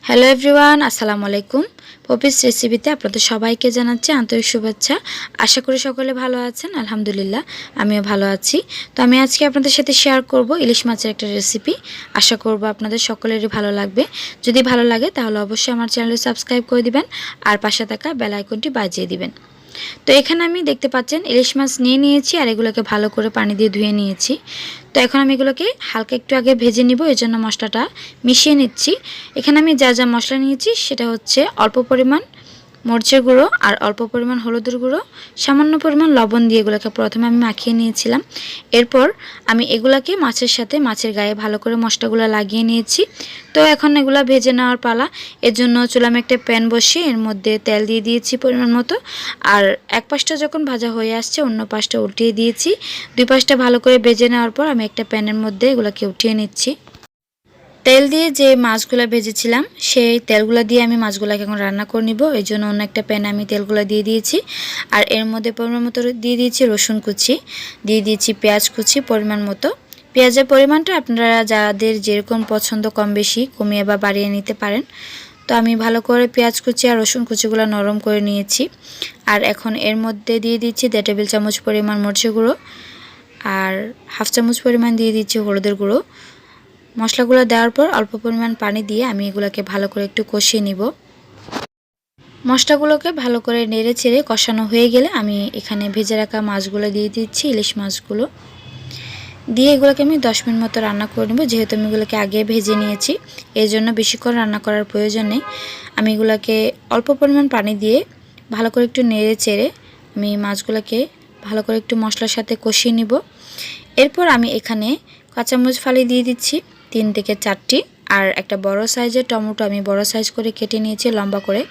Hello everyone, আসসালামু আলাইকুম। Poppy's রেসিপিতে আপনাদের সবাইকে জানাচ্ছি আন্তরিক শুভেচ্ছা। আশা করি সকলে ভালো আছেন। আলহামদুলিল্লাহ আমিও ভালো আছি। তো আমি আজকে আপনাদের সাথে শেয়ার করব ইলিশ মাছের একটা রেসিপি। আশা করব আপনাদের সকলেরই ভালো লাগবে। যদি ভালো লাগে তাহলে অবশ্যই আমার চ্যানেলে সাবস্ক্রাইব করে দিবেন আর পাশে থাকা বেল আইকনটি বাজিয়ে দিবেন। তো এখানে আমি দেখতে পাচ্ছেন ইলিশ মাছ নিয়ে নিয়েছি আর এগুলোকে ভালো করে পানি দিয়ে ধুয়ে নিয়েছি। তো এখন আমি এগুলোকে হালকা একটু আগে ভেজে নিব, এর জন্য মশলাটা মিশিয়ে নিচ্ছি। এখানে আমি যা যা মশলা নিয়েছি সেটা হচ্ছে অল্প পরিমাণ মরিচের গুঁড়ো আর অল্প পরিমাণ হলুদের গুঁড়ো, সামান্য পরিমাণ লবণ দিয়ে এগুলোকে প্রথমে আমি মাখিয়ে নিয়েছিলাম। এরপর আমি এগুলাকে মাছের সাথে মাছের গায়ে ভালো করে মশলাগুলো লাগিয়ে নিয়েছি। তো এখন এগুলা ভেজে নেওয়ার পালা। এর জন্য চুলায় আমি একটা প্যান বসিয়ে এর মধ্যে তেল দিয়ে দিয়েছি পরিমাণ মতো। আর এক পাশটা যখন ভাজা হয়ে আসছে অন্য পাশটা উল্টিয়ে দিয়েছি। দুই পাশটা ভালো করে ভেজে নেওয়ার পর আমি একটা প্যানের মধ্যে এগুলোকে উঠিয়ে নিচ্ছি। তেল দিয়ে যে মাছগুলো ভেজেছিলাম সেই তেলগুলো দিয়ে আমি মাছগুলোকে এখন রান্না করে নিব। এই জন্য অন্য একটা প্যানে আমি তেলগুলো দিয়ে দিয়েছি। আর এর মধ্যে পরিমাণ মতো দিয়ে দিয়েছি রসুন কুচি, দিয়ে দিয়েছি পেঁয়াজ কুচি পরিমাণ মতো। পেঁয়াজের পরিমাণটা আপনারা যাদের যেরকম পছন্দ কম বেশি কমিয়ে বা বাড়িয়ে নিতে পারেন। তো আমি ভালো করে পেঁয়াজ কুচি আর রসুন কুচিগুলো নরম করে নিয়েছি। আর এখন এর মধ্যে দিয়ে দিচ্ছি 1.5 টেবিল চামচ পরিমাণ মরিচের গুঁড়ো আর হাফ চামচ পরিমাণ দিয়ে দিচ্ছি হলুদের গুঁড়ো। মশলাগুলো দেওয়ার পর অল্প পরিমাণ পানি দিয়ে আমি এগুলোকে ভালো করে একটু কষিয়ে নিব। মশলাগুলোকে ভালো করে নেড়ে চেড়ে কষানো হয়ে গেলে আমি এখানে ভেজে রাখা মাছগুলো দিয়ে দিচ্ছি, ইলিশ মাছগুলো দিয়ে এগুলোকে আমি 10 মিনিট মতো রান্না করে নেব। যেহেতু আমি এগুলোকে আগে ভেজে নিয়েছি এই জন্য বেশিক্ষণ রান্না করার প্রয়োজন নেই। আমি এগুলোকে অল্প পরিমাণ পানি দিয়ে ভালো করে একটু নেড়ে চেড়ে আমি মাছগুলোকে ভালো করে একটু মশলার সাথে কষিয়ে নিব। এরপর আমি এখানে কাঁচামরিচ ফালি দিয়ে দিচ্ছি 3 থেকে 4টি, আর একটা বড় সাইজের টমেটো আমি বড় সাইজ করে কেটে নিয়েছি লম্বা করে।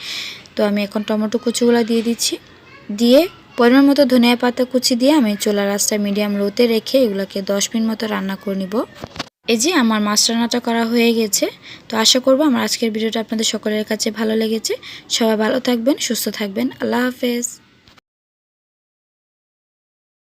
তো আমি এখন টমেটো কুচিগুলো দিয়ে দিচ্ছি, দিয়ে পরিমাণ মতো ধনিয়া পাতা কুচি দিয়ে আমি চুলার আঁচটা মিডিয়াম লোতে রেখে এগুলোকে 10 মিনিট মতো রান্না করে নিব। এই যে আমার মাছ রান্নাটা করা হয়ে গেছে। তো আশা করব আমার আজকের ভিডিওটা আপনাদের সকলের কাছে ভালো লেগেছে। সবাই ভালো থাকবেন, সুস্থ থাকবেন। আল্লাহ হাফেজ।